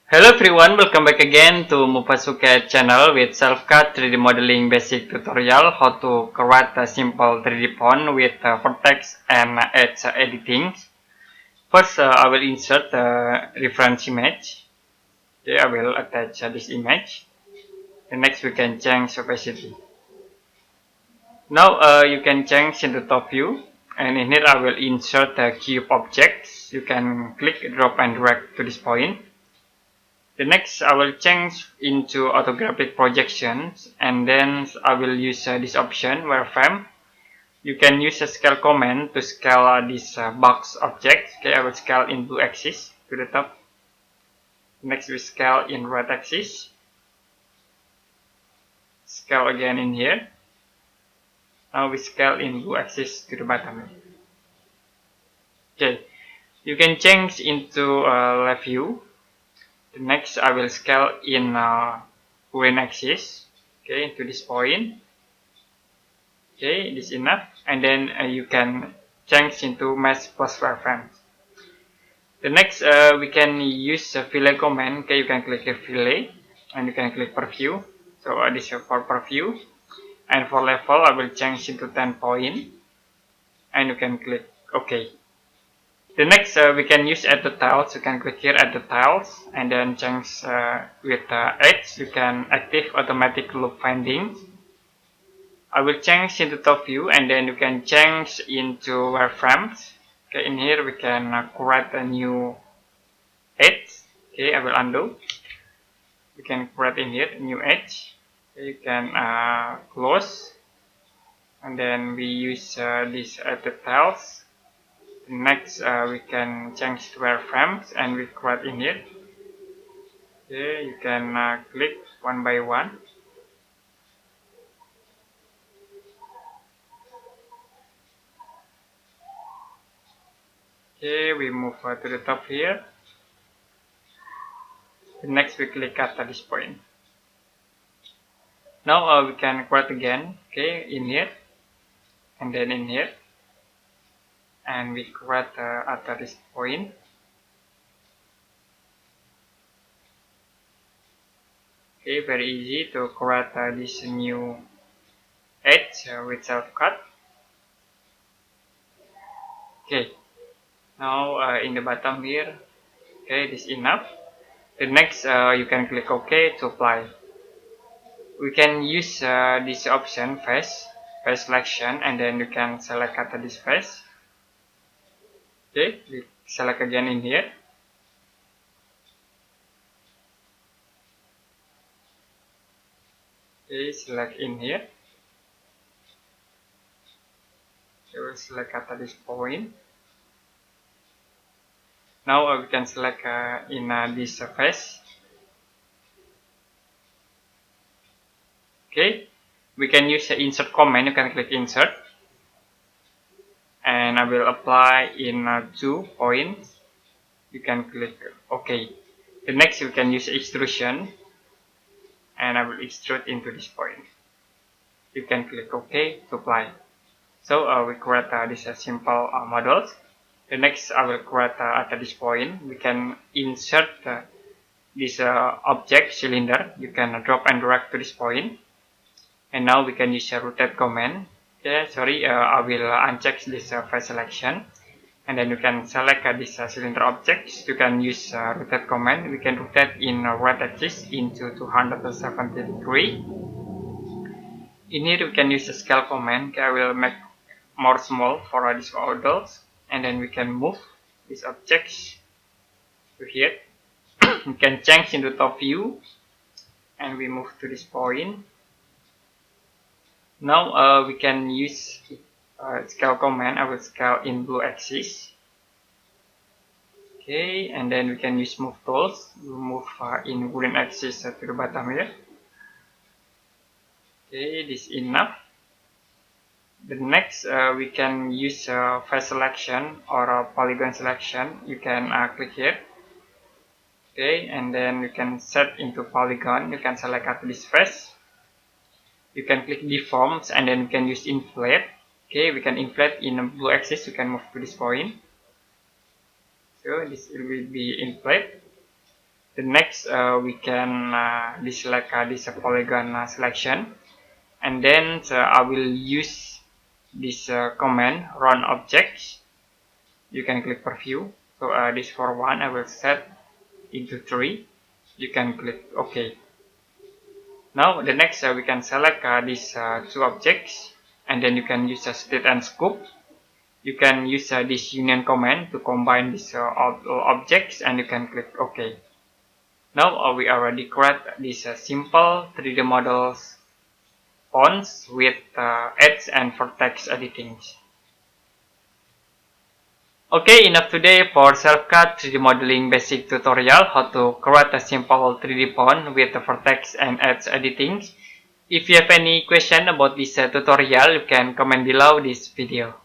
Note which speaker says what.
Speaker 1: Hello everyone, welcome back again to SelfCAD channel with SelfCAD 3D modeling basic tutorial how to create a simple 3D font with Vertex and edge editing. First, I will insert the reference image. Okay, I will attach this image. And next, we can change opacity. Now, you can change in the top view. And in here, I will insert the cube objects. You can click, drop, and drag to this point. The next I will change into orthographic projections, and then I will use this option wireframe. You can use a scale command to scale this box object. Okay, I will scale in blue axis to the top. Next we scale in red axis. Scale again in here. Now we scale in blue axis to the bottom. Okay, you can change into left view. The next I will scale in green axis, okay, to this point. Okay, this is enough, and then you can change into mesh plus wireframe. The next we can use a fillet command. Okay, you can click a fillet and you can click preview. So this is for preview, and for level I will change into 10 point, and you can click OK. The next we can use add the tiles. You can click here add the tiles and then change with edge. You can active automatic loop finding. I will change into top view and then you can change into wireframes. Okay, in here we can create a new edge. Okay, I will undo. We can create in here new edge. Okay, you can close, and then we use this add the tiles. Next, we can change to wireframes and we create in here. Okay, you can click one by one. Okay, we move to the top here. Next, we click at this point. Now we can create again. Okay, in here and then in here, and we create at this point. Okay, very easy to create this new edge with SelfCAD. Okay, now in the bottom here, okay, this is enough. The next you can click OK to apply. We can use this option face selection, and then you can select at this face. Okay, we select again in here. Okay, select in here. Okay, we'll select at this point. Now we can select in this face. Okay, we can use the insert command. You can click insert, and I will apply in 2 points. You can click OK. The next you can use extrusion, and I will extrude into this point. You can click OK to apply. So we create this simple models. The next I will create at this point. We can insert this object cylinder. You can drop and drag to this point. And now we can use a rotate command. Okay, sorry, I will uncheck this face selection. And then you can select this cylinder objects. You can use rotate command. We can rotate in right axis into 270 degree. In here we can use the scale command. Okay, I will make more small for these models, and then we can move these objects to here. We can change into top view, and we move to this point. Now we can use scale command. I will scale in blue axis. Okay, and then we can use move tools. We move in green axis to the bottom here. Okay, this is enough. The next we can use face selection or polygon selection. You can click here. Okay, and then you can set into polygon. You can select at this face. You can click deforms, and then you can use inflate. Okay, we can inflate in a blue axis. You can move to this point. So this will be inflate. The next we can deselect this polygon selection, and then I will use this command run objects. You can click preview. So this for 1 I will set into 3. You can click OK. Now the next we can select these 2 objects, and then you can use state and scope. You can use this union command to combine these objects, and you can click OK. Now we already create this simple 3D models fonts with edge and vertex editing. Okay, enough today for SelfCAD 3D modeling basic tutorial how to create a simple 3D font with the vertex and edge editing. If you have any question about this tutorial, you can comment below this video.